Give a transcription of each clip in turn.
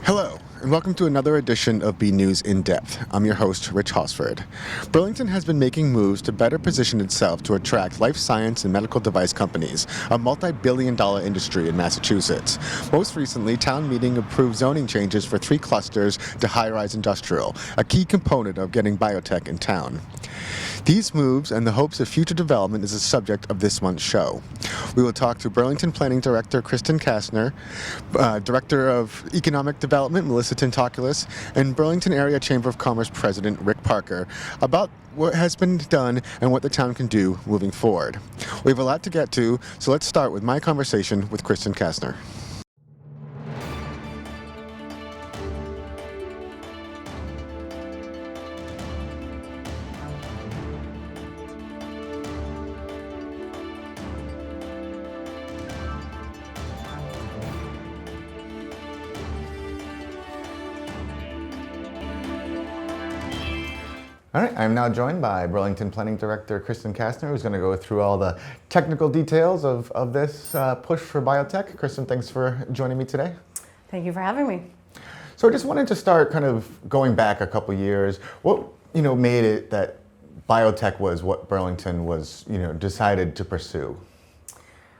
Hello, and welcome to another edition of BNEWS In Depth. I'm your host, Rich Hosford. Burlington has been making moves to better position itself to attract life science and medical device companies, a multi-billion-dollar industry in Massachusetts. Most recently, town meeting approved zoning changes for 3 clusters to high-rise industrial, a key component of getting biotech in town. These moves and the hopes of future development is the subject of this month's show. We will talk to Burlington Planning Director Kristen Kastner, Director of Economic Development Melissa Tintocolis, and Burlington Area Chamber of Commerce President Rick Parker about what has been done and what the town can do moving forward. We have a lot to get to, so let's start with my conversation with Kristen Kastner. All right, I'm now joined by Burlington Planning Director Kristen Kastner, who's going to go through all the technical details of this push for biotech. Kristen, thanks for joining me today. Thank you for having me. So I just wanted to start kind of going back a couple years. What made it that biotech was what Burlington was decided to pursue?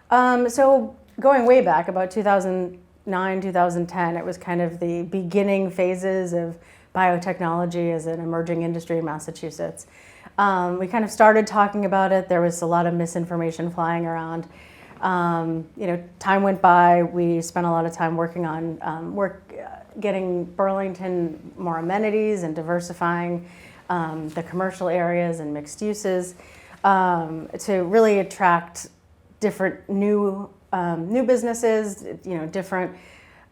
So going way back, about 2009, 2010, it was kind of the beginning phases of biotechnology as an emerging industry in Massachusetts. We kind of started talking about it. There was a lot of misinformation flying around. Time went by. We spent a lot of time working on getting Burlington more amenities and diversifying the commercial areas and mixed uses to really attract different new businesses,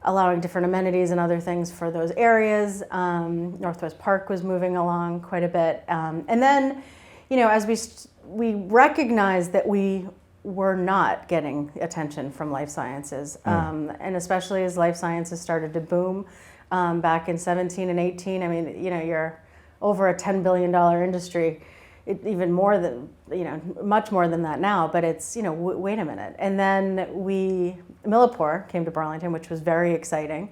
allowing different amenities and other things for those areas. Northwest Park was moving along quite a bit. And then, as we recognized that we were not getting attention from life sciences, and especially as life sciences started to boom back in 17 and 18. I mean, you're over a $10 billion industry, even more than, much more than that now, but it's, wait a minute. And then Millipore came to Burlington, which was very exciting,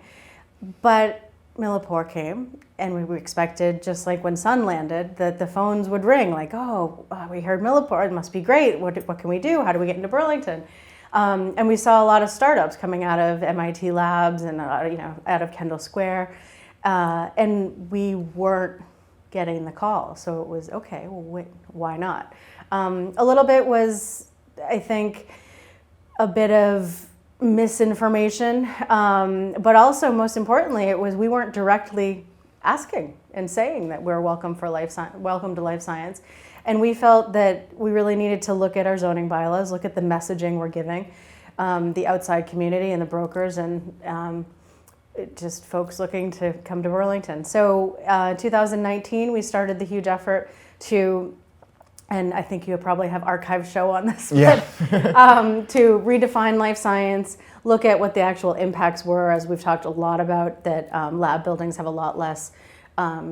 but Millipore came and we expected, just like when Sun landed, that the phones would ring like, we heard Millipore, it must be great. What can we do? How do we get into Burlington? And we saw a lot of startups coming out of MIT labs and, out of Kendall Square. And we weren't getting the call. So it was, okay, well, why not? A little bit was, I think, a bit of misinformation, but also most importantly, it was we weren't directly asking and saying that we're welcome to life science. And we felt that we really needed to look at our zoning bylaws, look at the messaging we're giving the outside community and the brokers and just folks looking to come to Burlington. So 2019, we started the huge effort to, and I think you probably have archived show on this, yeah. To redefine life science, look at what the actual impacts were, as we've talked a lot about, that lab buildings have a lot less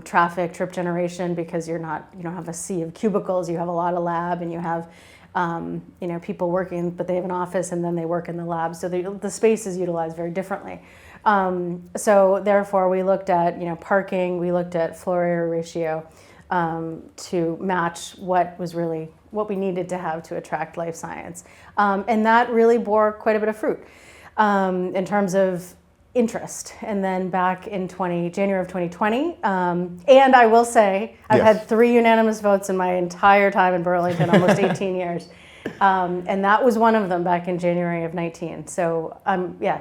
traffic, trip generation, because you don't have a sea of cubicles, you have a lot of lab, and you have people working, but they have an office and then they work in the lab, so the space is utilized very differently. So therefore we looked at parking, we looked at floor area ratio to match what we needed to have to attract life science. And that really bore quite a bit of fruit in terms of interest. And then back in January of 2020, and I will say I've had 3 unanimous votes in my entire time in Burlington, almost 18 years. And that was one of them back in January of 19. So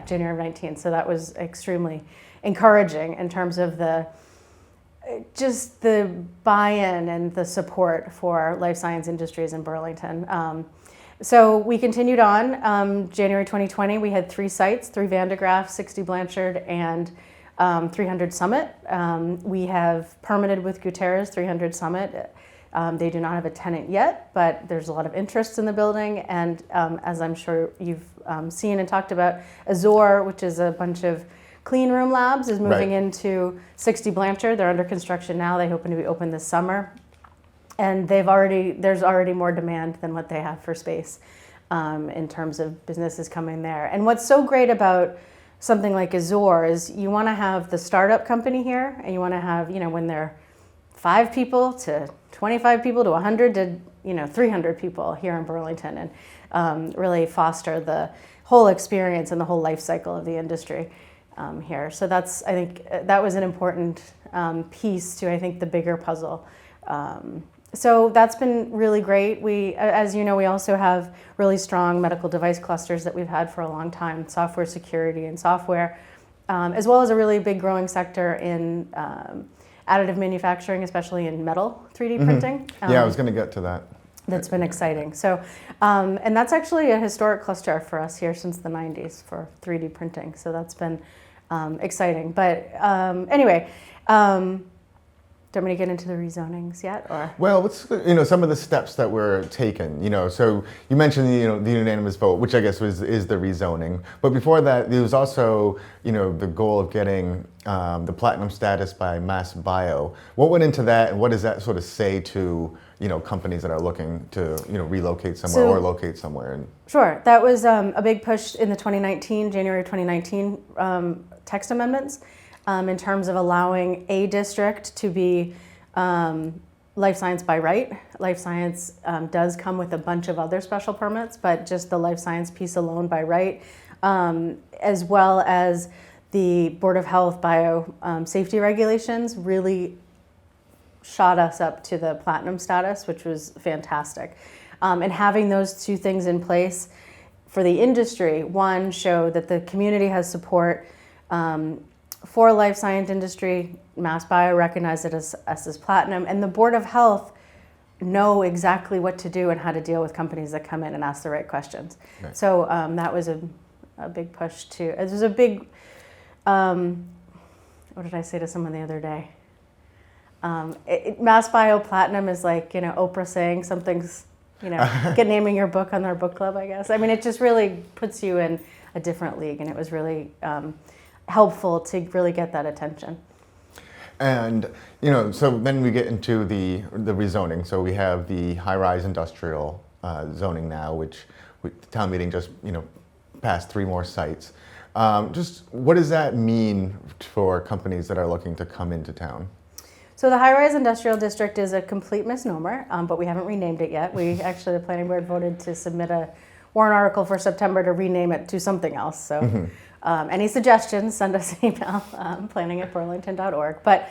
January of 19. So that was extremely encouraging in terms of the buy-in and the support for life science industries in Burlington. So we continued on. January 2020, we had 3 sites, 3 Vandegraff, 60 Blanchard, and 300 Summit. We have permitted with Gutierrez 300 Summit. They do not have a tenant yet, but there's a lot of interest in the building. And as I'm sure you've seen and talked about, Azure, which is a bunch of clean room labs, is moving into 60 Blanchard. They're under construction now. They hope to be open this summer. And there's already more demand than what they have for space in terms of businesses coming there. And what's so great about something like Azure is you want to have the startup company here, and you want to have, when they're 5 people to 25 people to 100 to 300 people here in Burlington, and really foster the whole experience and the whole life cycle of the industry here. So I think that was an important piece to, I think, the bigger puzzle. So that's been really great. We, as you know, we also have really strong medical device clusters that we've had for a long time, software security and software, as well as a really big growing sector in additive manufacturing, especially in metal 3D printing. Yeah, I was going to get to that. That's been exciting. So, and that's actually a historic cluster for us here since the 90s for 3D printing. So that's been exciting. But anyway, do you want me to get into the rezonings yet, or? Well, what's some of the steps that were taken? So you mentioned the unanimous vote, which I guess is the rezoning. But before that, there was also the goal of getting the platinum status by Mass Bio. What went into that, and what does that sort of say to companies that are looking to relocate somewhere or locate somewhere? Sure, that was a big push in the January 2019 text amendments. In terms of allowing a district to be life science by right. Life science does come with a bunch of other special permits, but just the life science piece alone by right, as well as the Board of Health bio safety regulations really shot us up to the platinum status, which was fantastic. And having those two things in place for the industry, one, show that the community has support for life science industry. Mass Bio recognized it as platinum, and the Board of Health know exactly what to do and how to deal with companies that come in and ask the right questions. Right. So that was a big push too. It was a big, what did I say to someone the other day? Mass Bio Platinum is like, Oprah saying something's, naming your book on their book club, I guess. I mean, it just really puts you in a different league, and it was really helpful to really get that attention. And so then we get into the rezoning. So we have the high-rise industrial zoning now, which the town meeting just passed 3 more sites. Just what does that mean for companies that are looking to come into town? So the high-rise industrial district is a complete misnomer, but we haven't renamed it yet. We actually, the planning board voted to submit a warrant article for September to rename it to something else. So. Any suggestions, send us an email, planning@burlington.org. But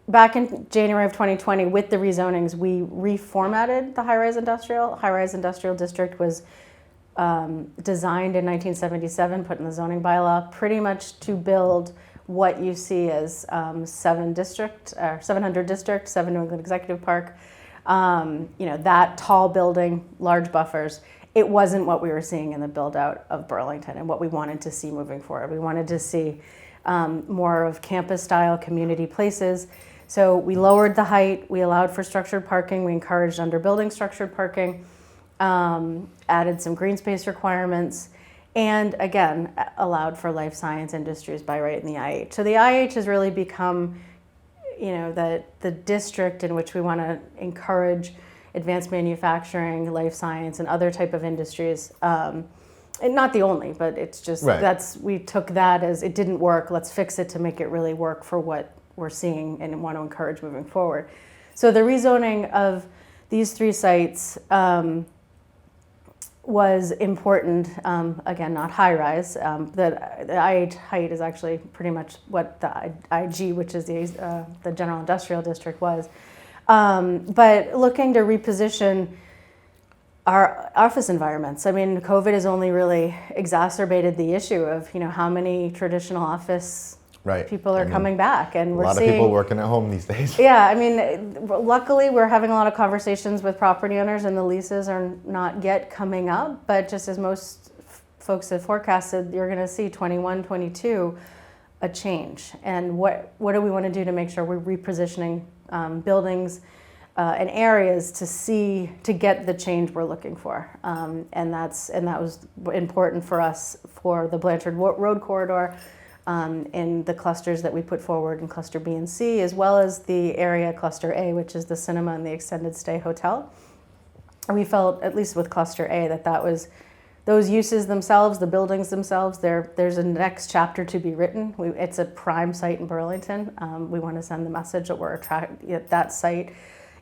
back in January of 2020, with the rezonings, we reformatted the high-rise industrial. High-rise industrial district was designed in 1977, put in the zoning bylaw, pretty much to build what you see as 700 district, 7 New England Executive Park. That tall building, large buffers. It wasn't what we were seeing in the build out of Burlington and what we wanted to see moving forward. We wanted to see more of campus style community places. So we lowered the height, we allowed for structured parking, we encouraged under building structured parking, added some green space requirements, and again, allowed for life science industries by right in the IH. So the IH has really become, the district in which we want to encourage advanced manufacturing, life science, and other type of industries. And not the only, but it's just, we took that as it didn't work, let's fix it to make it really work for what we're seeing and want to encourage moving forward. So the rezoning of these 3 sites was important, again, not high rise. The IH height is actually pretty much what the IG, which is the general industrial district, was. But looking to reposition our office environments. I mean, COVID has only really exacerbated the issue of, how many traditional office people are coming back. And we're seeing a lot of people working at home these days. Yeah, I mean, luckily we're having a lot of conversations with property owners and the leases are not yet coming up, but just as most folks have forecasted, you're gonna see 21, 22, a change. And what do we wanna do to make sure we're repositioning buildings and areas to get the change we're looking for, and that was important for us for the Blanchard Road corridor, in the clusters that we put forward in Cluster B and C, as well as the area Cluster A, which is the cinema and the extended stay hotel. We felt, at least with Cluster A, that was those uses themselves, the buildings themselves, there's a next chapter to be written. It's a prime site in Burlington. We want to send the message that that site,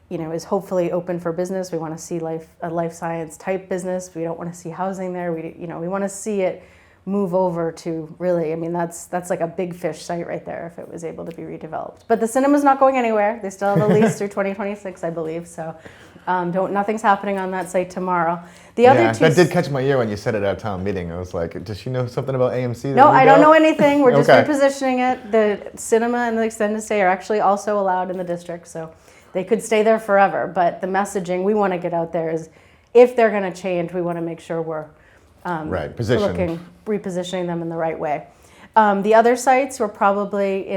is hopefully open for business. We want to see a life science type business. We don't want to see housing there. We want to see it move over to really, that's like a big fish site right there if it was able to be redeveloped. But the cinema's not going anywhere. They still have a lease through 2026, I believe. So nothing's happening on that site tomorrow. The other two, that did catch my ear when you said it at a town meeting. I was like, does she know something about AMC? No, I don't know anything. We're just Okay. repositioning it. The cinema and the extended stay are actually also allowed in the district, so they could stay there forever. But the messaging we want to get out there is, if they're going to change, we want to make sure we're repositioning them in the right way. The other sites were probably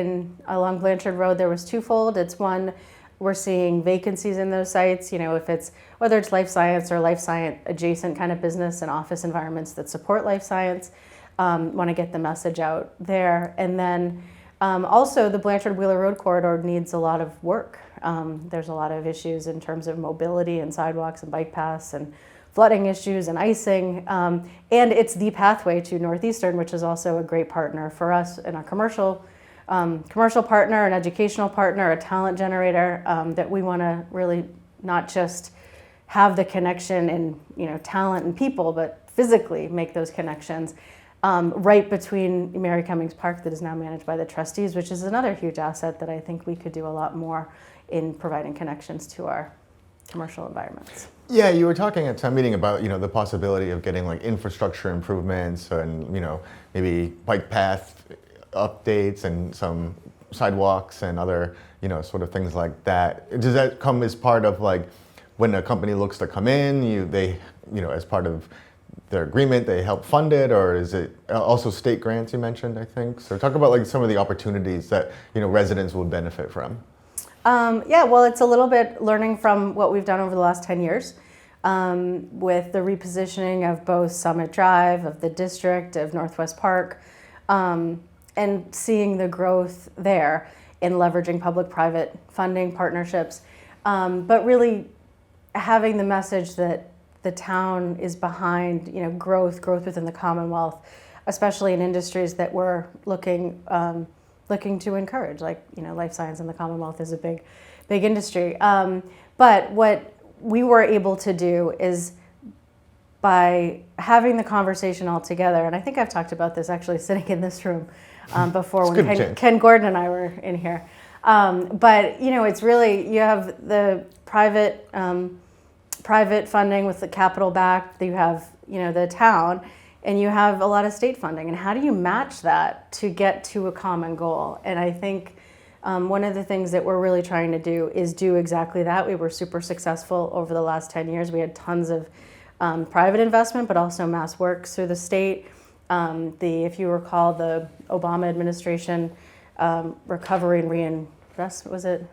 along Blanchard Road. There was twofold. It's one, we're seeing vacancies in those sites. If whether it's life science or life science adjacent kind of business and office environments that support life science, want to get the message out there. And then also the Blanchard Wheeler Road corridor needs a lot of work. There's a lot of issues in terms of mobility and sidewalks and bike paths and flooding issues and icing, and it's the pathway to Northeastern, which is also a great partner for us and our commercial partner, an educational partner, a talent generator, that we want to really not just have the connection in talent and people, but physically make those connections right between Mary Cummings Park that is now managed by the trustees, which is another huge asset that I think we could do a lot more in providing connections to our commercial environments. Yeah, you were talking at town meeting about the possibility of getting like infrastructure improvements and maybe bike path updates and some sidewalks and other sort of things like that. Does that come as part of like when a company looks to come in, they as part of their agreement they help fund it, or is it also state grants you mentioned, I think? So talk about like some of the opportunities that residents would benefit from. Well, it's a little bit learning from what we've done over the last 10 years with the repositioning of both Summit Drive, of the district, of Northwest Park, and seeing the growth there in leveraging public-private funding partnerships, but really having the message that the town is behind growth within the Commonwealth, especially in industries that we're looking to encourage, like life science in the Commonwealth is a big industry. But what we were able to do is, by having the conversation all together, and I think I've talked about this actually sitting in this room before when Ken Gordon and I were in here. But it's really, you have the private funding with the capital back, you have the town, and you have a lot of state funding. And how do you match that to get to a common goal? And I think one of the things that we're really trying to do is do exactly that. We were super successful over the last 10 years. We had tons of private investment, but also mass works through the state. If you recall, the Obama administration recovery and reinvestment, was it?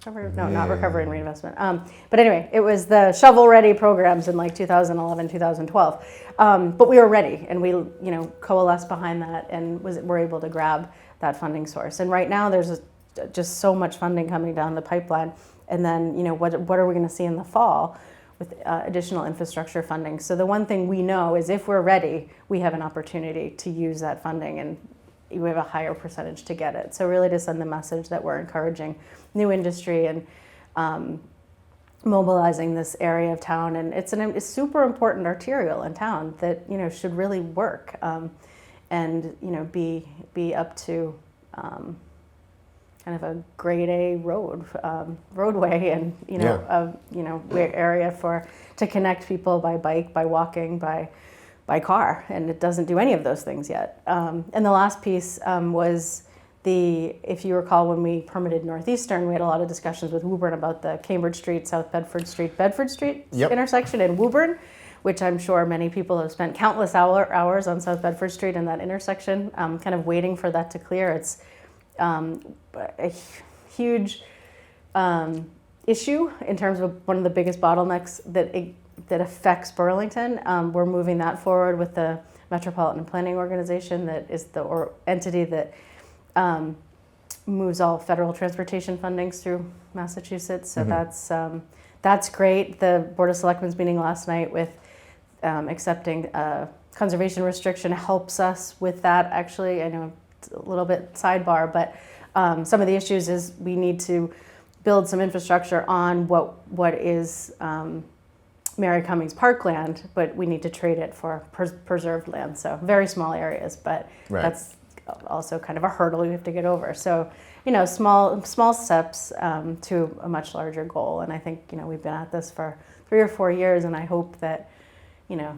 No, not recovery and reinvestment. But anyway, it was the shovel-ready programs in like 2011, 2012. But we were ready, and we coalesced behind that, and were able to grab that funding source. And right now, there's just so much funding coming down the pipeline. And then, what are we going to see in the fall with additional infrastructure funding? So the one thing we know is, if we're ready, we have an opportunity to use that funding, and we have a higher percentage to get it. So really to send the message that we're encouraging new industry and mobilizing this area of town. And it's a super important arterial in town that should really work and be up to kind of a grade A roadway, and area to connect people by bike, by walking, by car, and it doesn't do any of those things yet. And the last piece was if you recall, when we permitted Northeastern, we had a lot of discussions with Woburn about the Cambridge Street, South Bedford Street intersection in Woburn, which I'm sure many people have spent countless hours on South Bedford Street in that intersection, kind of waiting for that to clear. It's a huge issue in terms of one of the biggest bottlenecks that affects Burlington. We're moving that forward with the Metropolitan Planning Organization, that is the entity that moves all federal transportation fundings through Massachusetts. So that's great. The Board of Selectmen's meeting last night with accepting a conservation restriction helps us with that. Actually, I know it's a little bit sidebar, but some of the issues is we need to build some infrastructure on what is Mary Cummings parkland, but we need to trade it for preserved land. So very small areas, but that's also kind of a hurdle we have to get over. So, small steps to a much larger goal. And I think, we've been at this for 3 or 4 years, and I hope that,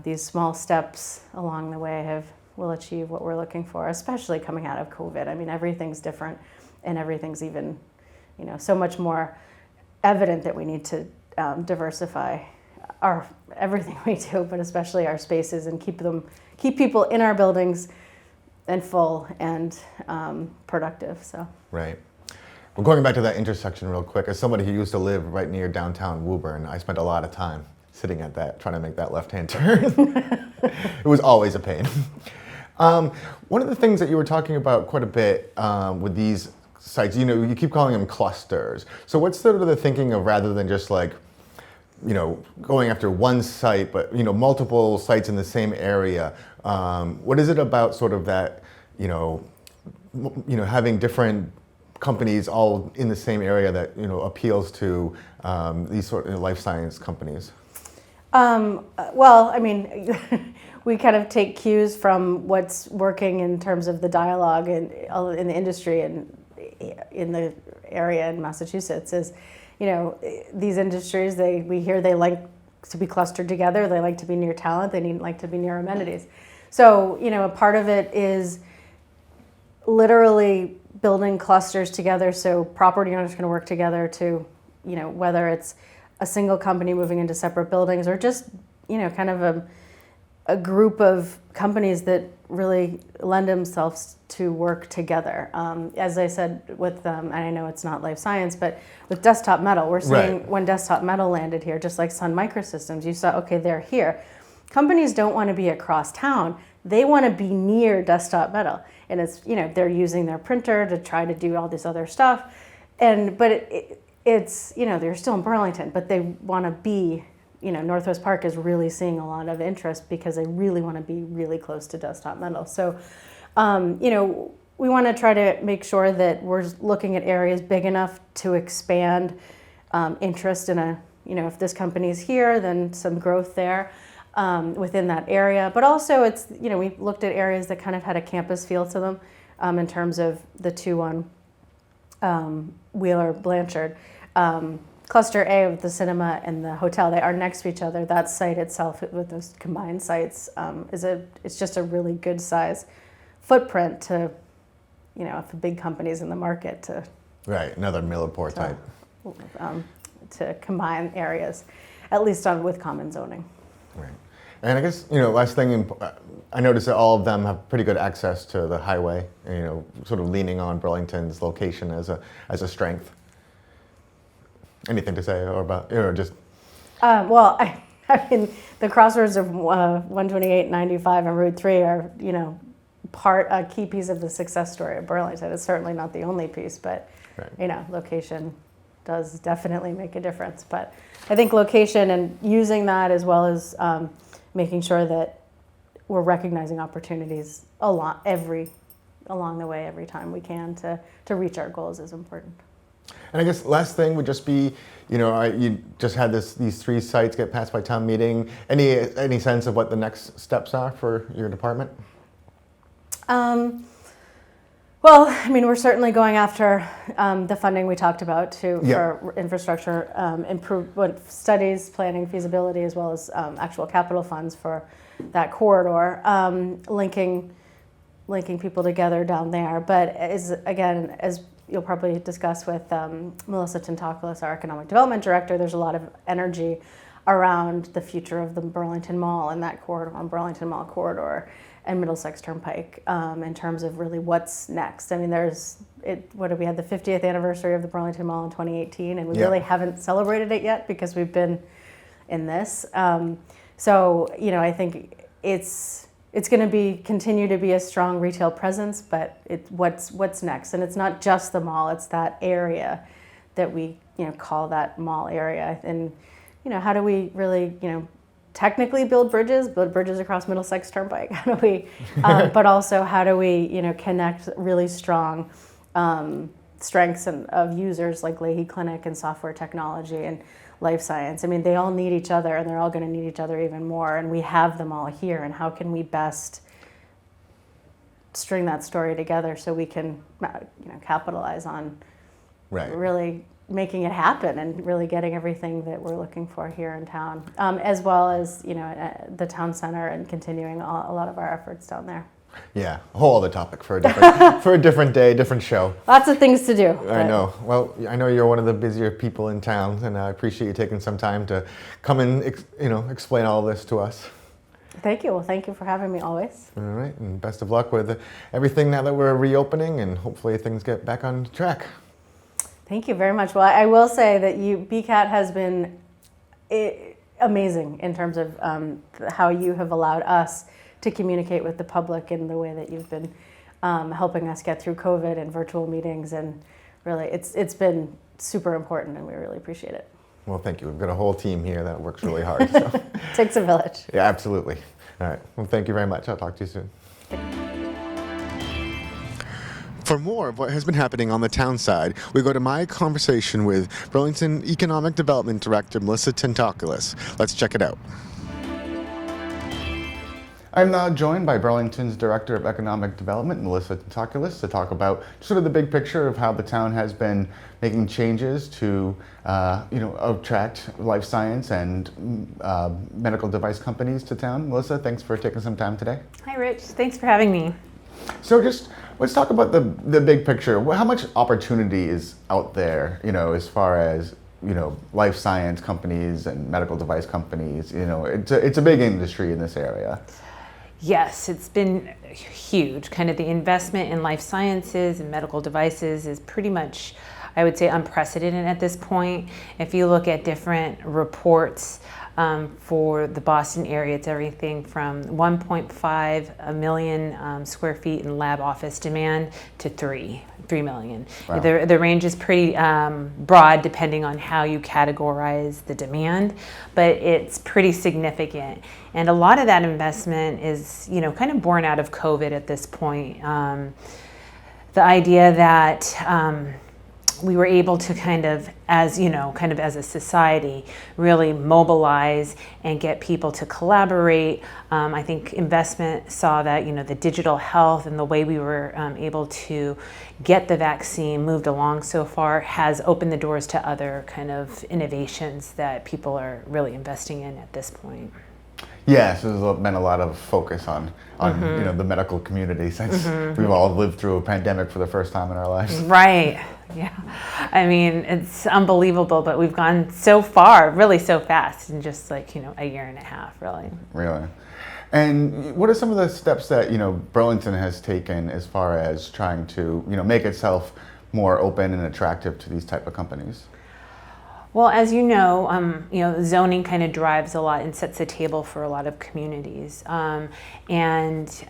these small steps along the way will achieve what we're looking for, especially coming out of COVID. I mean, everything's different, and everything's even, so much more evident that we need to diversify everything we do, but especially our spaces, and keep people in our buildings and full and productive. So right. Well, going back to that intersection real quick, as somebody who used to live right near downtown Woburn, I spent a lot of time sitting at that, trying to make that left-hand turn. It was always a pain. One of the things that you were talking about quite a bit with these sites, you keep calling them clusters. So what's sort of the thinking of, rather than just like, going after one site, but, multiple sites in the same area, what is it about sort of that, having different companies all in the same area that, appeals to these sort of life science companies? Well, I mean, we kind of take cues from what's working in terms of the dialogue in the industry and in the area in Massachusetts. Is, these industries, we hear they like to be clustered together, they like to be near talent, they like to be near amenities. So, a part of it is literally building clusters together, so property owners can work together to, whether it's a single company moving into separate buildings, or just, kind of a group of companies that really lend themselves to work together. As I said with, and I know it's not life science, but with Desktop Metal, we're seeing when Desktop Metal landed here, just like Sun Microsystems, you saw, okay, they're here. Companies don't want to be across town. They want to be near Desktop Metal. And it's, they're using their printer to try to do all this other stuff. But it's, they're still in Burlington, but they want to be, Northwest Park is really seeing a lot of interest because they really want to be really close to Desktop Metal. So, we want to try to make sure that we're looking at areas big enough to expand interest in if this company's here, then some growth there within that area. But also it's, we looked at areas that kind of had a campus feel to them in terms of the two on Wheeler Blanchard. Cluster A with the cinema and the hotel, they are next to each other. That site itself, with those combined sites, it's just a really good size footprint to, if a big company's in the market to. Right, another Millerport type. To combine areas, at least with common zoning. Right. And I guess, last thing, I noticed that all of them have pretty good access to the highway, sort of leaning on Burlington's location as a strength. Anything to say or just? Well, I mean, the crossroads of 128, 95, and Route 3 are, a key piece of the success story of Burlington. It's certainly not the only piece, but, location does definitely make a difference. But I think location and using that, as well as making sure that we're recognizing opportunities along the way every time we can to reach our goals is important. And I guess last thing would just be, you just had these 3 sites get passed by town meeting. Any sense of what the next steps are for your department? Well, I mean, we're certainly going after the funding we talked about for infrastructure improvement studies, planning, feasibility, as well as actual capital funds for that corridor, linking people together down there. But as you'll probably discuss with Melissa Tintocolis, our economic development director, there's a lot of energy around the future of the Burlington Mall and that corridor, Burlington Mall corridor, and Middlesex Turnpike in terms of really what's next. I mean, we had the 50th anniversary of the Burlington Mall in 2018, and we really haven't celebrated it yet because we've been in this. So, I think it's going to continue to be a strong retail presence, but what's next? And it's not just the mall; it's that area that we call that mall area. And how do we really technically build bridges across Middlesex Turnpike? How do we, but also how do we, connect really strong strengths of users like Leahy Clinic and software technology and life science? I mean, they all need each other, and they're all going to need each other even more, and we have them all here, and how can we best string that story together so we can capitalize on really making it happen and really getting everything that we're looking for here in town, as well as the town center and continuing a lot of our efforts down there. Yeah, a whole other topic for a different for a different day, different show. Lots of things to do. I know. Well, I know you're one of the busier people in town, and I appreciate you taking some time to come and explain all this to us. Thank you. Well, thank you for having me always. All right, and best of luck with everything now that we're reopening, and hopefully things get back on track. Thank you very much. Well, I will say that BCAT has been amazing in terms of how you have allowed us to communicate with the public in the way that you've been helping us get through COVID and virtual meetings, and really it's been super important, and we really appreciate it. Well, thank you. We've got a whole team here that works really hard. So. Takes a village. Yeah, absolutely. All right. Well, thank you very much. I'll talk to you soon. For more of what has been happening on the town side, we go to my conversation with Burlington Economic Development Director Melissa Tintocolis. Let's check it out. I'm now joined by Burlington's Director of Economic Development, Melissa Tintocolis, to talk about sort of the big picture of how the town has been making changes to, attract life science and medical device companies to town. Melissa, thanks for taking some time today. Hi, Rich. Thanks for having me. So just let's talk about the big picture. How much opportunity is out there, as far as life science companies and medical device companies? It's a big industry in this area. Yes, it's been huge. Kind of the investment in life sciences and medical devices is pretty much, I would say, unprecedented at this point. If you look at different reports for the Boston area, it's everything from 1.5 million square feet in lab office demand to 3 million. Wow. The range is pretty broad depending on how you categorize the demand, but it's pretty significant. And a lot of that investment is, kind of born out of COVID at this point. The idea that we were able to kind of as a society, really mobilize and get people to collaborate. I think investment saw that, the digital health and the way we were able to get the vaccine moved along so far has opened the doors to other kind of innovations that people are really investing in at this point. Yeah, so there's been a lot of focus on the medical community since we've all lived through a pandemic for the first time in our lives. Right. Yeah. I mean, it's unbelievable, but we've gone so far, really so fast in just a year and a half, really. Really. And what are some of the steps that, Burlington has taken as far as trying to, make itself more open and attractive to these type of companies? Well, as you know, zoning kind of drives a lot and sets the table for a lot of communities. And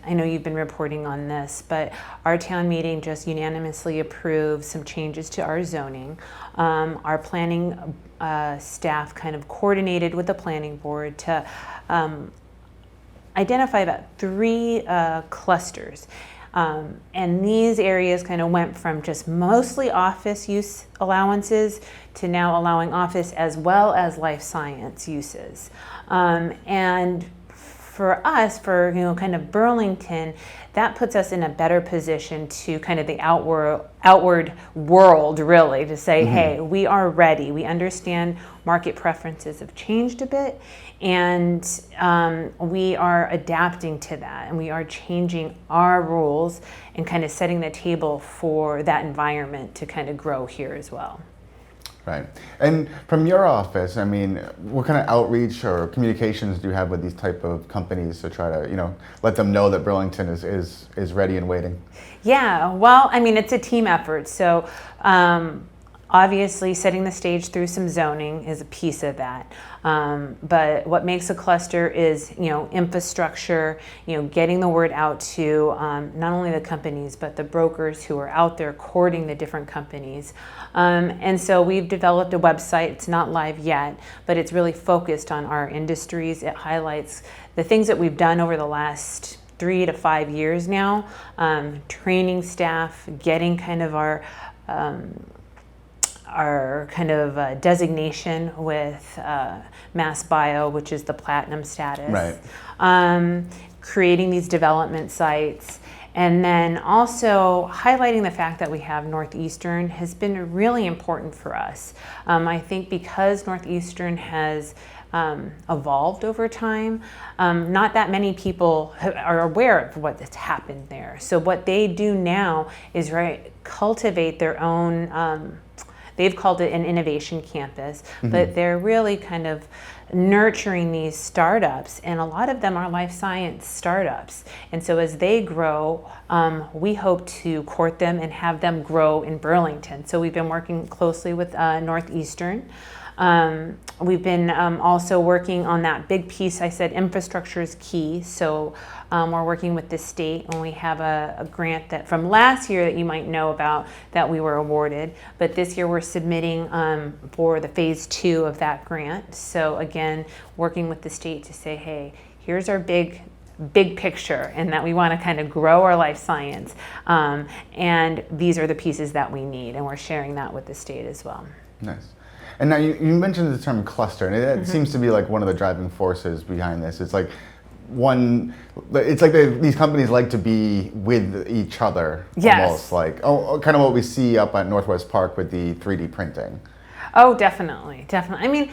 I know you've been reporting on this, but our town meeting just unanimously approved some changes to our zoning. Our planning staff kind of coordinated with the planning board to identify about 3 clusters. And these areas kind of went from just mostly office use allowances to now allowing office as well as life science uses. And for us, for kind of Burlington, that puts us in a better position to kind of the outward world, really, to say, hey, we are ready. We understand market preferences have changed a bit, and we are adapting to that, and we are changing our rules and kind of setting the table for that environment to kind of grow here as well. Right. And from your office, I mean, what kind of outreach or communications do you have with these type of companies to try to, let them know that Burlington is ready and waiting? Yeah, well, I mean, it's a team effort. So Obviously, setting the stage through some zoning is a piece of that. But what makes a cluster is, infrastructure, getting the word out to not only the companies, but the brokers who are out there courting the different companies. And so we've developed a website. It's not live yet, but it's really focused on our industries. It highlights the things that we've done over the last 3 to 5 years now, training staff, getting kind of our designation with Mass Bio, which is the platinum status. Right. Creating these development sites, and then also highlighting the fact that we have Northeastern has been really important for us. I think because Northeastern has evolved over time, not that many people are aware of what has happened there. So what they do now is cultivate their own. They've called it an innovation campus, but they're really kind of nurturing these startups, and a lot of them are life science startups. And so as they grow, we hope to court them and have them grow in Burlington. So we've been working closely with Northeastern. We've been also working on that big piece. I said infrastructure is key. So we're working with the state, and we have a grant that from last year that you might know about that we were awarded. But this year we're submitting for the phase 2 of that grant. So again, working with the state to say, hey, here's our big picture, and that we want to kind of grow our life science. And these are the pieces that we need, and we're sharing that with the state as well. Nice. And now you mentioned the term cluster, and it seems to be like one of the driving forces behind this. It's like these companies like to be with each other, almost like kind of what we see up at Northwest Park with the 3D printing. Oh, definitely. I mean,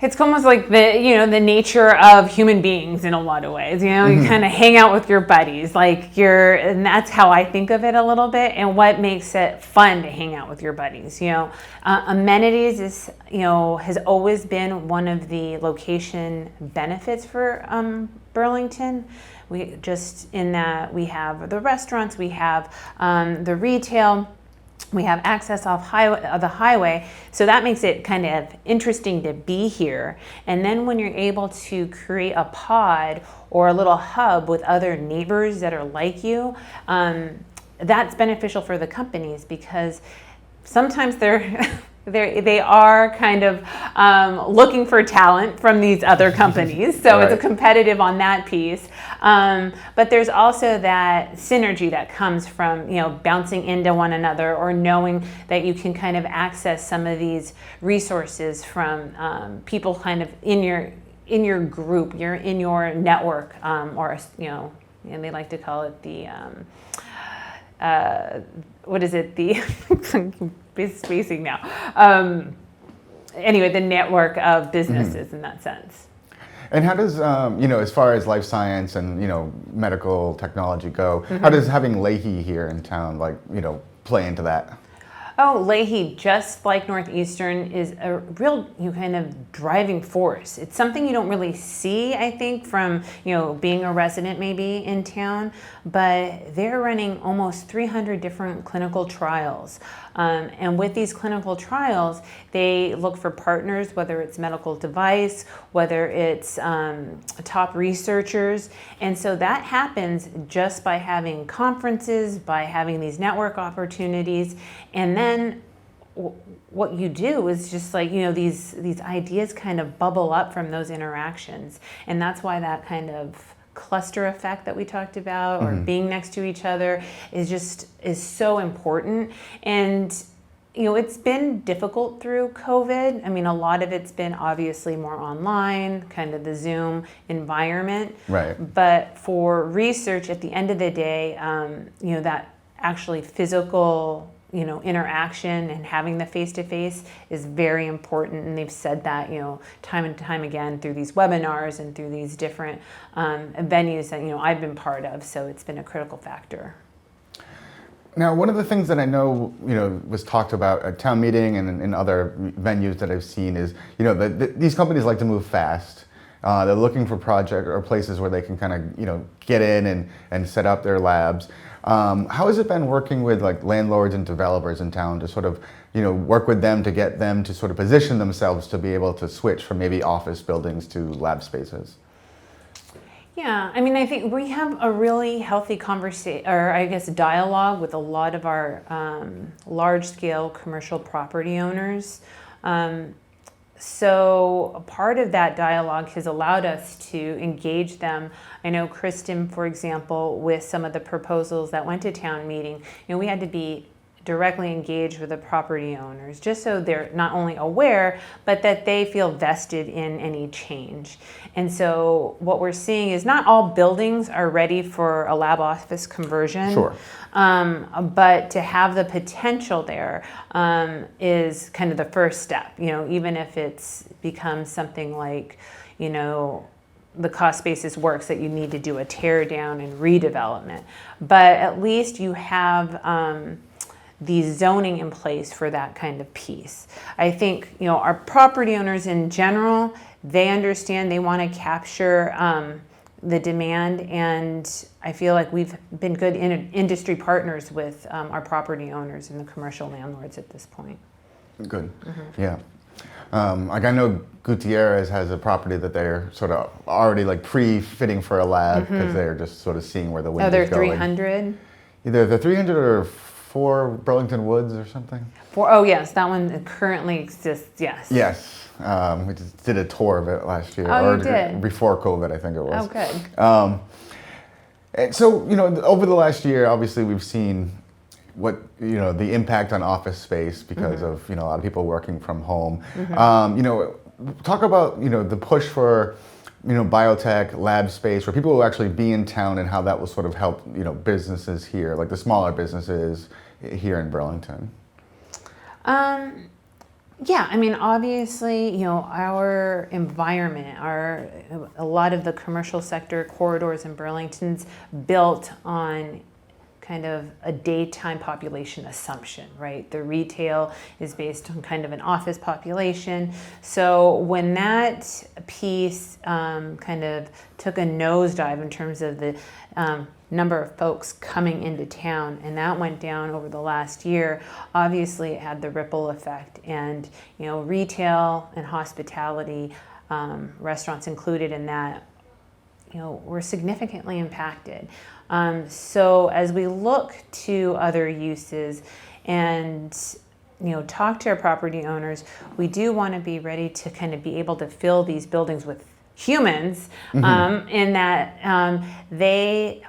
it's almost like the nature of human beings in a lot of ways. You kind of hang out with your buddies, and that's how I think of it a little bit. And what makes it fun to hang out with your buddies? Amenities is has always been one of the location benefits for Burlington. We just in that we have the restaurants, we have the retail. We have access off the highway, so that makes it kind of interesting to be here. And then when you're able to create a pod or a little hub with other neighbors that are like you, that's beneficial for the companies, because sometimes they are kind of looking for talent from these other companies. So It's a competitive on that piece. But there's also that synergy that comes from, bouncing into one another, or knowing that you can kind of access some of these resources from people kind of in your group, you're in your network, or, and they like to call it the, what is it? The spacing now. Anyway, the network of businesses in that sense. And how does, as far as life science and, medical technology go, how does having Leahy here in town, play into that? Oh, Leahy, just like Northeastern, is a real kind of driving force. It's something you don't really see, I think, from being a resident maybe in town, but they're running almost 300 different clinical trials. And with these clinical trials, they look for partners, whether it's medical device, whether it's top researchers. And so that happens just by having conferences, by having these network opportunities. And then what you do is just these ideas kind of bubble up from those interactions. And that's why that kind of cluster effect that we talked about, or being next to each other, is so important. And it's been difficult through COVID. I mean, a lot of it's been obviously more online, kind of the Zoom environment. Right. But for research, at the end of the day, that actually physical interaction and having the face-to-face is very important. And they've said that, time and time again through these webinars and through these different venues that, I've been part of. So it's been a critical factor. Now, one of the things that I know, was talked about at town meeting and in other venues that I've seen is, these companies like to move fast. They're looking for project or places where they can kind of get in and set up their labs. How has it been working with like landlords and developers in town to sort of work with them to get them to sort of position themselves to be able to switch from maybe office buildings to lab spaces? Yeah, I mean, I think we have a really healthy conversation, or I guess dialogue with a lot of our large-scale commercial property owners. So a part of that dialogue has allowed us to engage them. I know Kristen, for example, with some of the proposals that went to town meeting, we had to be directly engaged with the property owners, just so they're not only aware, but that they feel vested in any change. And so what we're seeing is not all buildings are ready for a lab office conversion. Sure. But to have the potential there is kind of the first step, even if it's becomes something like, the cost basis works that you need to do a tear down and redevelopment. But at least you have the zoning in place for that kind of piece. I think, our property owners in general, they understand, they want to capture the demand, and I feel like we've been good industry partners with our property owners and the commercial landlords at this point. Good. Mm-hmm. Yeah. Like I know Gutierrez has a property that they're sort of already like pre-fitting for a lab because they're just sort of seeing where the wind is going. They're 300? Either the 300 or 4 Burlington Woods or something. Oh yes, that one currently exists, yes. Yes. We just did a tour of it last year. Oh, you did? Before COVID, I think it was. Oh, good. And so, over the last year, obviously we've seen what, the impact on office space because of, a lot of people working from home. Talk about, the push for, biotech, lab space, where people will actually be in town and how that will sort of help, businesses here, like the smaller businesses here in Burlington. Yeah, I mean, obviously, our environment, a lot of the commercial sector corridors in Burlington's built on kind of a daytime population assumption, right? The retail is based on kind of an office population. So when that piece kind of took a nosedive in terms of the number of folks coming into town, and that went down over the last year, obviously it had the ripple effect. And, retail and hospitality, restaurants included in that, were significantly impacted. So as we look to other uses and talk to our property owners, we do want to be ready to kind of be able to fill these buildings with humans, in that they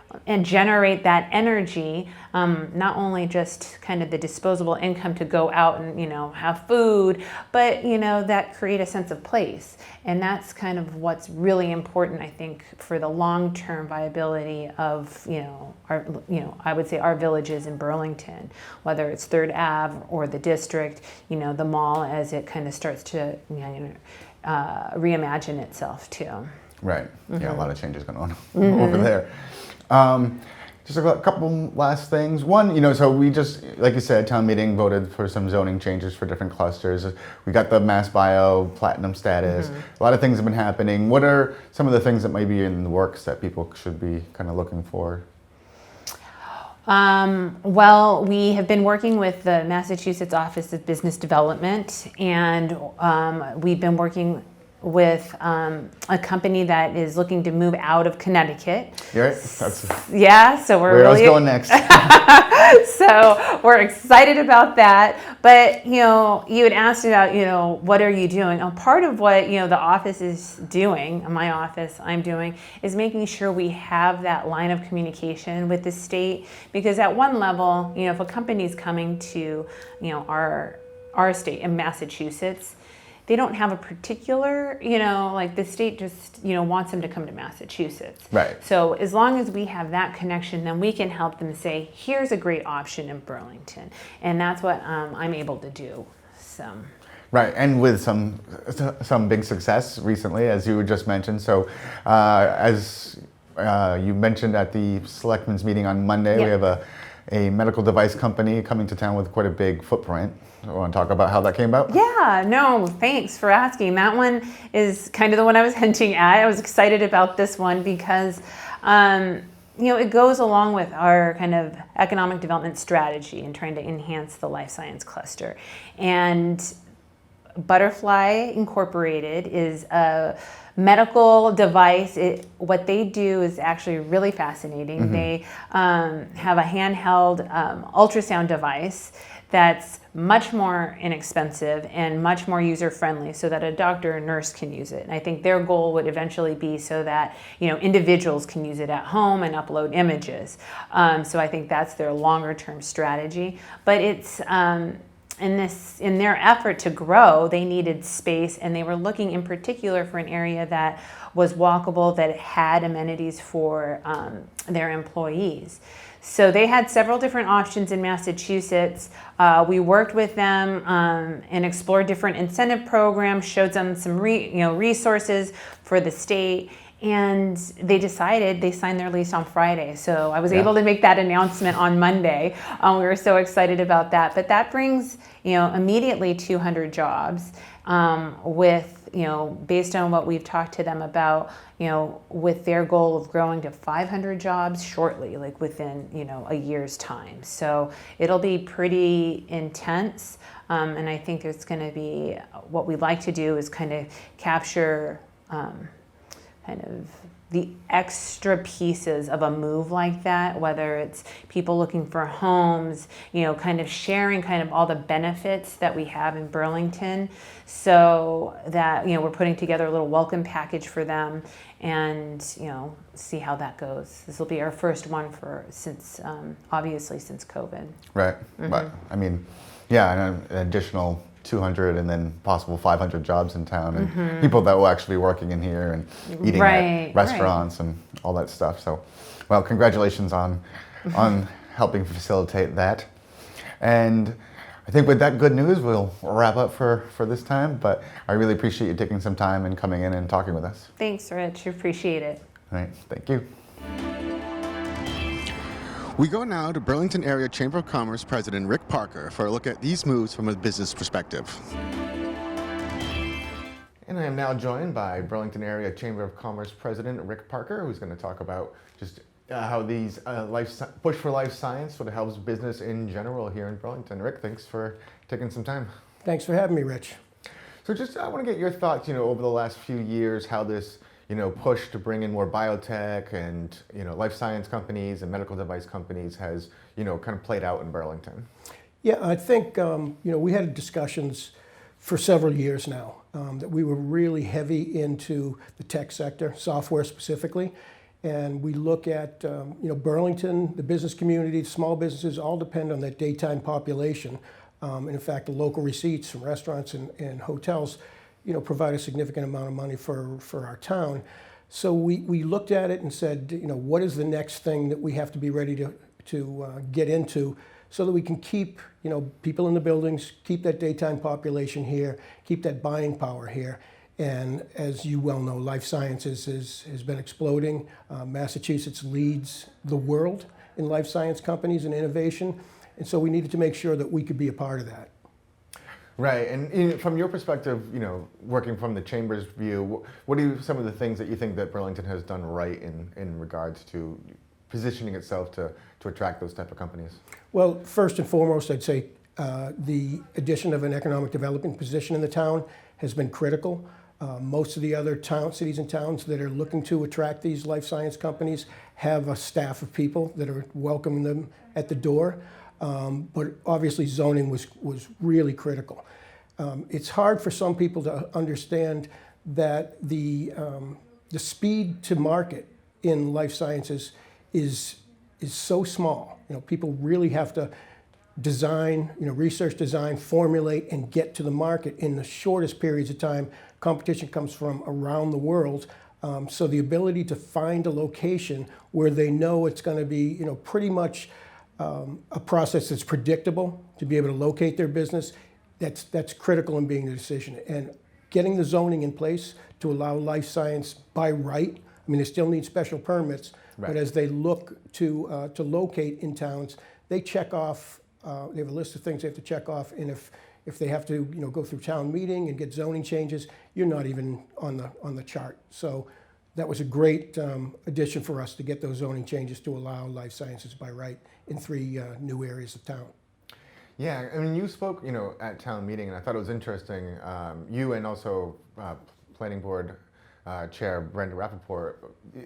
generate that energy, not only just kind of the disposable income to go out and have food, but that create a sense of place. And that's kind of what's really important, I think, for the long-term viability of our I would say our villages in Burlington, whether it's 3rd Ave or the district, the mall, as it kind of starts to reimagine itself too. Right. Yeah, a lot of changes going on over there. Just a couple last things. One, so we just, like you said, town meeting voted for some zoning changes for different clusters. We got the Mass Bio Platinum status. A lot of things have been happening. What are some of the things that might be in the works that people should be kind of looking for? Well, we have been working with the Massachusetts Office of Business Development, and we've been working with a company that is looking to move out of Connecticut. Yeah, so we're where really I was going next. So we're excited about that. But you had asked about what are you doing? Part of what the office is doing, my office I'm doing, is making sure we have that line of communication with the state, because at one level, if a company's coming to our state in Massachusetts, they don't have a particular, like the state just, wants them to come to Massachusetts. Right. So as long as we have that connection, then we can help them say, here's a great option in Burlington. And that's what I'm able to do. So. Right, and with some big success recently, as you just mentioned. So as you mentioned at the Selectmen's meeting on Monday, we have a medical device company coming to town with quite a big footprint. I want to talk about how that came about? Yeah, no, thanks for asking. That one is kind of the one I was hinting at. I was excited about this one because it goes along with our kind of economic development strategy and trying to enhance the life science cluster. And Butterfly Incorporated is a medical device. What they do is actually really fascinating. Mm-hmm. They have a handheld ultrasound device that's much more inexpensive and much more user-friendly so that a doctor or nurse can use it. And I think their goal would eventually be so that individuals can use it at home and upload images. So I think that's their longer-term strategy. But it's in their effort to grow, they needed space, and they were looking in particular for an area that was walkable, that had amenities for their employees. So they had several different options in Massachusetts. We worked with them and explored different incentive programs, showed them some resources for the state, and they signed their lease on Friday. So I was able to make that announcement on Monday. We were so excited about that. But that brings immediately 200 jobs with based on what we've talked to them about, with their goal of growing to 500 jobs shortly, like within, a year's time. So it'll be pretty intense. And I think there's going to be, what we'd like to do is kind of capture kind of the extra pieces of a move like that, whether it's people looking for homes, kind of sharing kind of all the benefits that we have in Burlington, so that, we're putting together a little welcome package for them and, see how that goes. This will be our first one since COVID. Right, Mm-hmm. But I mean, an additional 200 and then possible 500 jobs in town, and mm-hmm. people that will actually be working in here and eating at restaurants and all that stuff. So, well, congratulations on helping facilitate that. And I think with that good news, we'll wrap up for this time. But I really appreciate you taking some time and coming in and talking with us. Thanks, Rich. Appreciate it. All right, thank you. We go now to Burlington Area Chamber of Commerce President Rick Parker for a look at these moves from a business perspective. And I am now joined by Burlington Area Chamber of Commerce President Rick Parker, who's going to talk about just how these push for life science sort of helps business in general here in Burlington. Rick, thanks for taking some time. Thanks for having me, Rich. So I want to get your thoughts, over the last few years, how this push to bring in more biotech and, life science companies and medical device companies has, kind of played out in Burlington. Yeah, I think, we had discussions for several years now that we were really heavy into the tech sector, software specifically. And we look at, Burlington, the business community, small businesses all depend on that daytime population. And in fact, the local receipts from restaurants and hotels provide a significant amount of money for our town. So we looked at it and said, what is the next thing that we have to be ready to get into so that we can keep, people in the buildings, keep that daytime population here, keep that buying power here. And as you well know, life sciences has been exploding. Massachusetts leads the world in life science companies and innovation. And so we needed to make sure that we could be a part of that. Right, and from your perspective, working from the Chamber's view, what are some of the things that you think that Burlington has done right in regards to positioning itself to attract those type of companies? Well, first and foremost, I'd say the addition of an economic development position in the town has been critical. Most of the other cities and towns that are looking to attract these life science companies have a staff of people that are welcoming them at the door. But obviously zoning was really critical. It's hard for some people to understand that the speed to market in life sciences is so small. People really have to design, research, design, formulate, and get to the market in the shortest periods of time. Competition comes from around the world. So the ability to find a location where they know it's going to be, pretty much a process that's predictable, to be able to locate their business, that's critical in being the decision. And getting the zoning in place to allow life science by right, they still need special permits, right. But as they look to locate in towns, they check off, they have a list of things they have to check off, and if they have to go through town meeting and get zoning changes, you're not even on the chart. So that was a great addition for us to get those zoning changes to allow life sciences by right in 3 new areas of town. Yeah, I mean, you spoke, at town meeting, and I thought it was interesting. You and also Planning Board Chair Brenda Rappaport,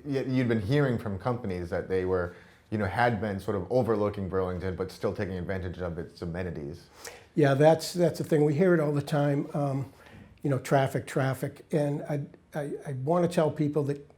you'd been hearing from companies that they were, had been sort of overlooking Burlington, but still taking advantage of its amenities. Yeah, that's the thing. We hear it all the time. Traffic, and I want to tell people that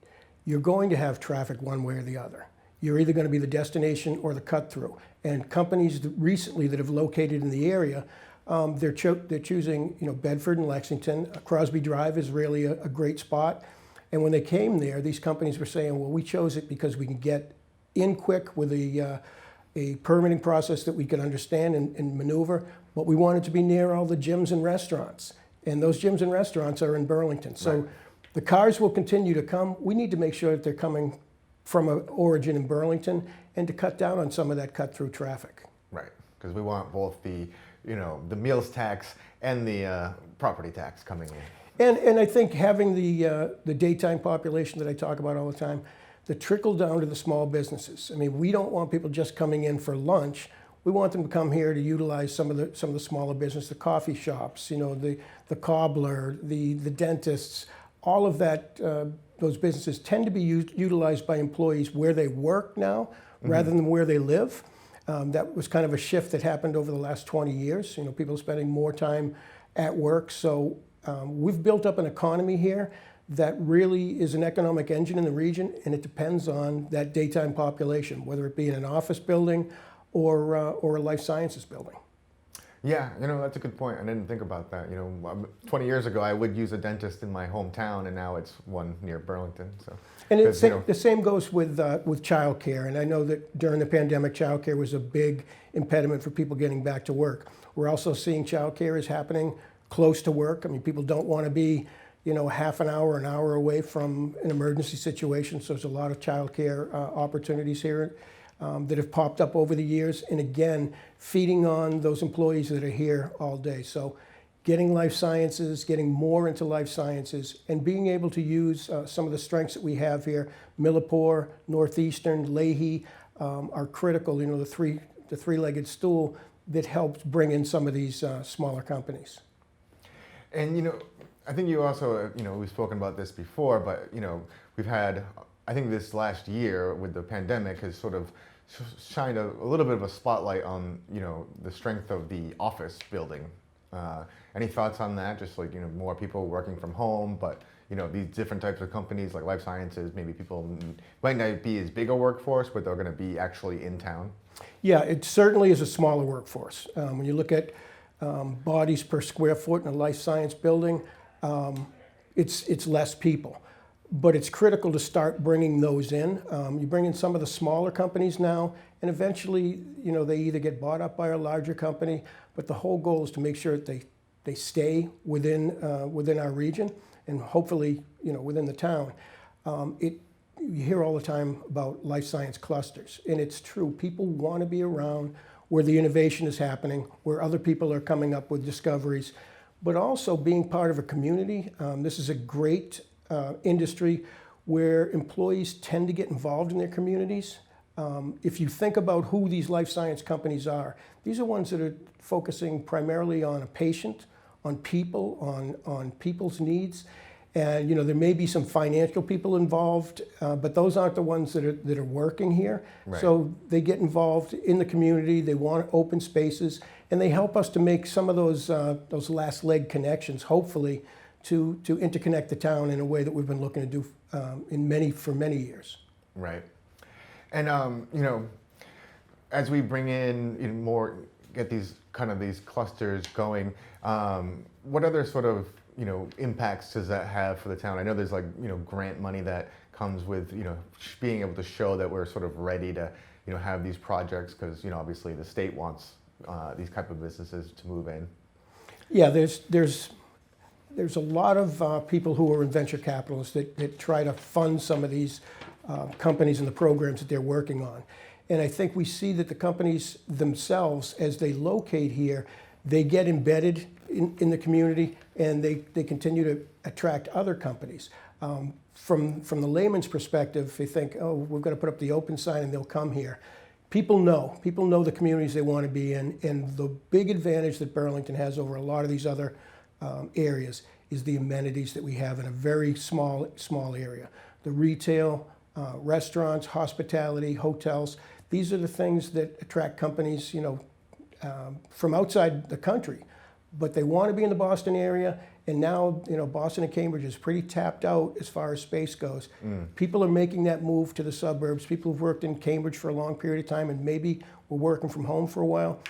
you're going to have traffic one way or the other. You're either going to be the destination or the cut through. And companies recently that have located in the area, they're choosing Bedford and Lexington. Crosby Drive is really a great spot. And when they came there, these companies were saying, well, we chose it because we can get in quick with a permitting process that we can understand and maneuver, but we wanted to be near all the gyms and restaurants. And those gyms and restaurants are in Burlington. So right. The cars will continue to come. We need to make sure that they're coming from an origin in Burlington and to cut down on some of that cut-through traffic. Right, because we want both the, the meals tax and the property tax coming in. And I think having the daytime population that I talk about all the time, the trickle down to the small businesses. I mean, we don't want people just coming in for lunch. We want them to come here to utilize some of the smaller business, the coffee shops, the cobbler, the dentists, all of that. Those businesses tend to be utilized by employees where they work now, rather than where they live. That was kind of a shift that happened over the last 20 years. People spending more time at work. So we've built up an economy here that really is an economic engine in the region, and it depends on that daytime population, whether it be in an office building or a life sciences building. Yeah, that's a good point. I didn't think about that. 20 years ago, I would use a dentist in my hometown, and now it's one near Burlington. So, and the same goes with childcare. And I know that during the pandemic, childcare was a big impediment for people getting back to work. We're also seeing childcare is happening close to work. I mean, people don't want to be, half an hour away from an emergency situation. So there's a lot of childcare opportunities here that have popped up over the years, and again, feeding on those employees that are here all day. So getting life sciences, getting more into life sciences, and being able to use some of the strengths that we have here, Millipore, Northeastern, Leahy, are critical, the three-legged stool that helps bring in some of these smaller companies. And, I think you also, we've spoken about this before, but, we've had, I think this last year with the pandemic has sort of shined a little bit of a spotlight on, the strength of the office building. Any thoughts on that? Just like, more people working from home, but, these different types of companies like life sciences, maybe people might not be as big a workforce, but they're going to be actually in town. Yeah, it certainly is a smaller workforce. When you look at bodies per square foot in a life science building, it's less people. But it's critical to start bringing those in. You bring in some of the smaller companies now, and eventually, they either get bought up by a larger company, but the whole goal is to make sure that they stay within our region and hopefully, within the town. You hear all the time about life science clusters, and it's true. People want to be around where the innovation is happening, where other people are coming up with discoveries, but also being part of a community. This is a great industry where employees tend to get involved in their communities. If you think about who these life science companies are, these are ones that are focusing primarily on a patient, on people, on people's needs. And there may be some financial people involved, but those aren't the ones that are working here. Right. So they get involved in the community. They want open spaces, and they help us to make some of those last leg connections, hopefully, to interconnect the town in a way that we've been looking to do for many years. Right. And as we bring in more, get these clusters going, what other sort of impacts does that have for the town? I know there's grant money that comes with being able to show that we're sort of ready to have these projects, because obviously the state wants these type of businesses to move in. Yeah, there's a lot of people who are in venture capitalists that try to fund some of these companies and the programs that they're working on. And I think we see that the companies themselves, as they locate here, they get embedded in the community, and they continue to attract other companies. From the layman's perspective, they think, oh, we're going to put up the open sign and they'll come here. People know the communities they want to be in, and the big advantage that Burlington has over a lot of these other areas is the amenities that we have in a very small area. The retail, restaurants, hospitality, hotels, these are the things that attract companies, from outside the country, but they want to be in the Boston area. And now, Boston and Cambridge is pretty tapped out as far as space goes. People are making that move to the suburbs. People who've worked in Cambridge for a long period of time and maybe were working from home for a while,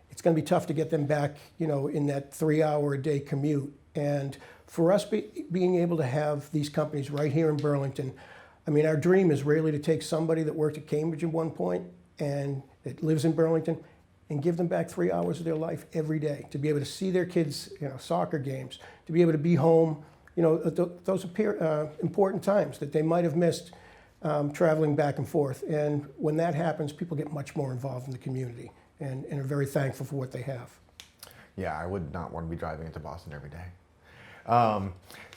it's going to be tough to get them back, in that 3-hour-a-day commute. And for us being able to have these companies right here in Burlington, I mean, our dream is really to take somebody that worked at Cambridge at one point and that lives in Burlington and give them back 3 hours of their life every day, to be able to see their kids, soccer games, to be able to be home, those important times that they might have missed traveling back and forth. And when that happens, people get much more involved in the community and are very thankful for what they have. Yeah, I would not want to be driving into Boston every day.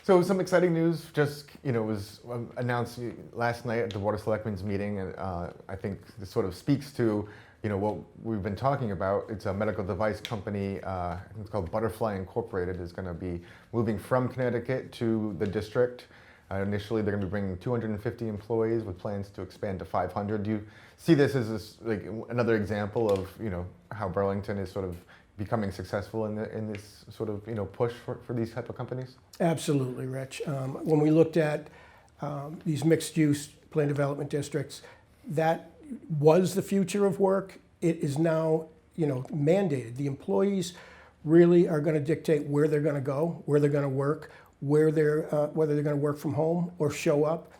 So some exciting news just, was announced last night at the Board of Selectmen's meeting, and I think this sort of speaks to, what we've been talking about. It's a medical device company, I think it's called Butterfly Incorporated, is going to be moving from Connecticut to the district. Initially, they're going to be bringing 250 employees with plans to expand to 500. Do you see this as another example of, how Burlington is sort of becoming successful in this sort of push for these type of companies? Absolutely, Rich. When we looked at these mixed-use plan development districts, that was the future of work. It is now mandated. The employees really are going to dictate where they're going to go, where they're going to work, whether they're going to work from home or show up.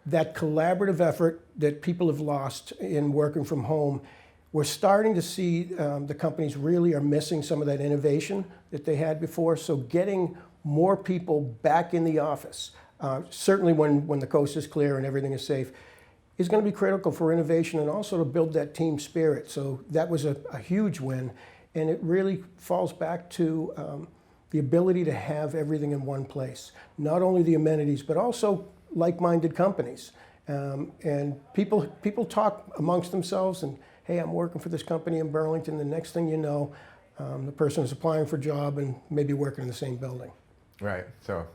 That collaborative effort that people have lost in working from home, we're starting to see the companies really are missing some of that innovation that they had before. So getting more people back in the office, certainly when the coast is clear and everything is safe, is going to be critical for innovation and also to build that team spirit. So that was a huge win. And it really falls back to the ability to have everything in one place. Not only the amenities, but also like-minded companies. And people talk amongst themselves and, hey, I'm working for this company in Burlington. The next thing you know, the person is applying for a job and maybe working in the same building. Right, so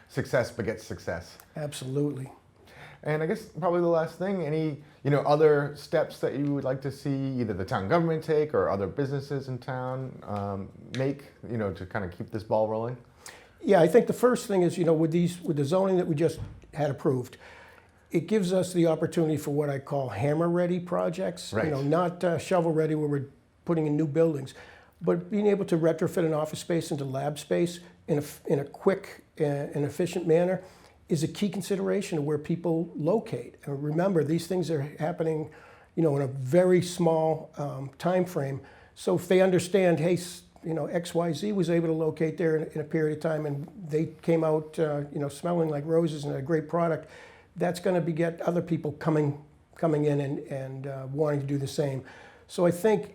success begets success. Absolutely. And I guess probably the last thing, any other steps that you would like to see either the town government take or other businesses in town make, to kind of keep this ball rolling? Yeah, I think the first thing is, with the zoning that we just had approved, it gives us the opportunity for what I call hammer-ready projects. Right. Not shovel-ready where we're putting in new buildings, but being able to retrofit an office space into lab space in a quick and efficient manner is a key consideration of where people locate. And remember, these things are happening, in a very small time frame. So if they understand, hey, XYZ was able to locate there in a period of time, and they came out, smelling like roses and a great product, that's going to beget other people coming in and wanting to do the same. So I think,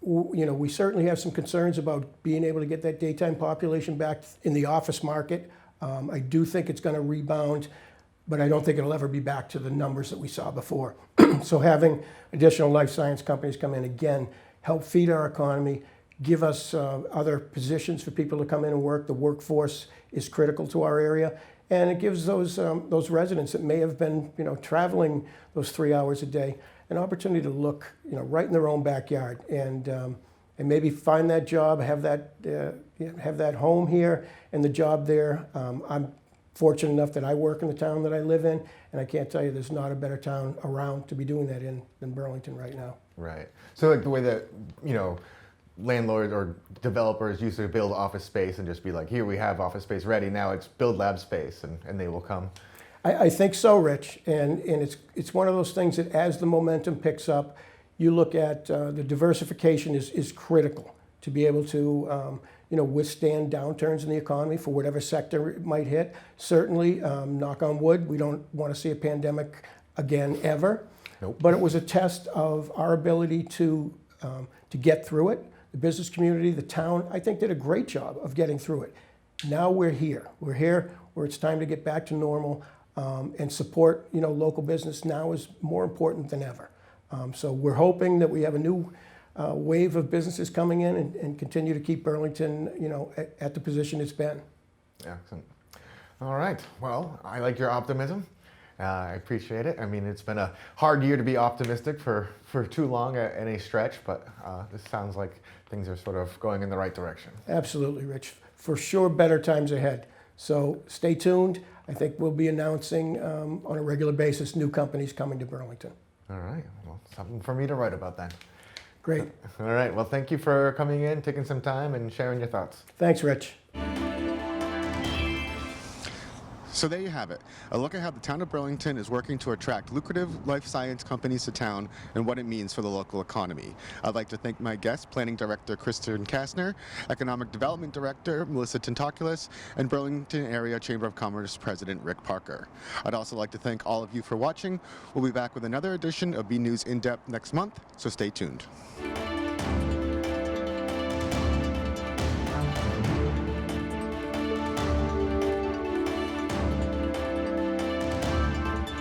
we certainly have some concerns about being able to get that daytime population back in the office market. I do think it's going to rebound, but I don't think it'll ever be back to the numbers that we saw before. So having additional life science companies come in, again, help feed our economy, give us other positions for people to come in and work. The workforce is critical to our area. And it gives those residents that may have been, traveling those 3 hours a day, an opportunity to look, right in their own backyard and maybe find that job, have that home here and the job there. I'm fortunate enough that I work in the town that I live in, and I can't tell you there's not a better town around to be doing that in than Burlington right now. Right. So like the way that, landlords or developers used to build office space and just be like, here we have office space ready, now it's build lab space and they will come. I think so, Rich, and it's one of those things that as the momentum picks up, you look at the diversification is critical to be able to withstand downturns in the economy for whatever sector it might hit. Certainly, knock on wood, we don't want to see a pandemic again ever. Nope. But it was a test of our ability to get through it. The business community, the town, I think did a great job of getting through it. Now we're here. We're here where it's time to get back to normal and support, local business now is more important than ever. So we're hoping that we have a new wave of businesses coming in and continue to keep Burlington, at the position it's been. Excellent. All right. Well, I like your optimism. I appreciate it. I mean, it's been a hard year to be optimistic for too long at any stretch, but this sounds like things are sort of going in the right direction. Absolutely, Rich. For sure, better times ahead. So stay tuned. I think we'll be announcing on a regular basis new companies coming to Burlington. All right. Well, something for me to write about then. Great. All right. Well, thank you for coming in, taking some time, and sharing your thoughts. Thanks, Rich. So there you have it, a look at how the town of Burlington is working to attract lucrative life science companies to town and what it means for the local economy. I'd like to thank my guests, Planning Director Kristen Kastner, Economic Development Director Melissa Tintocolis, and Burlington Area Chamber of Commerce President Rick Parker. I'd also like to thank all of you for watching. We'll be back with another edition of BNews In Depth next month, so stay tuned.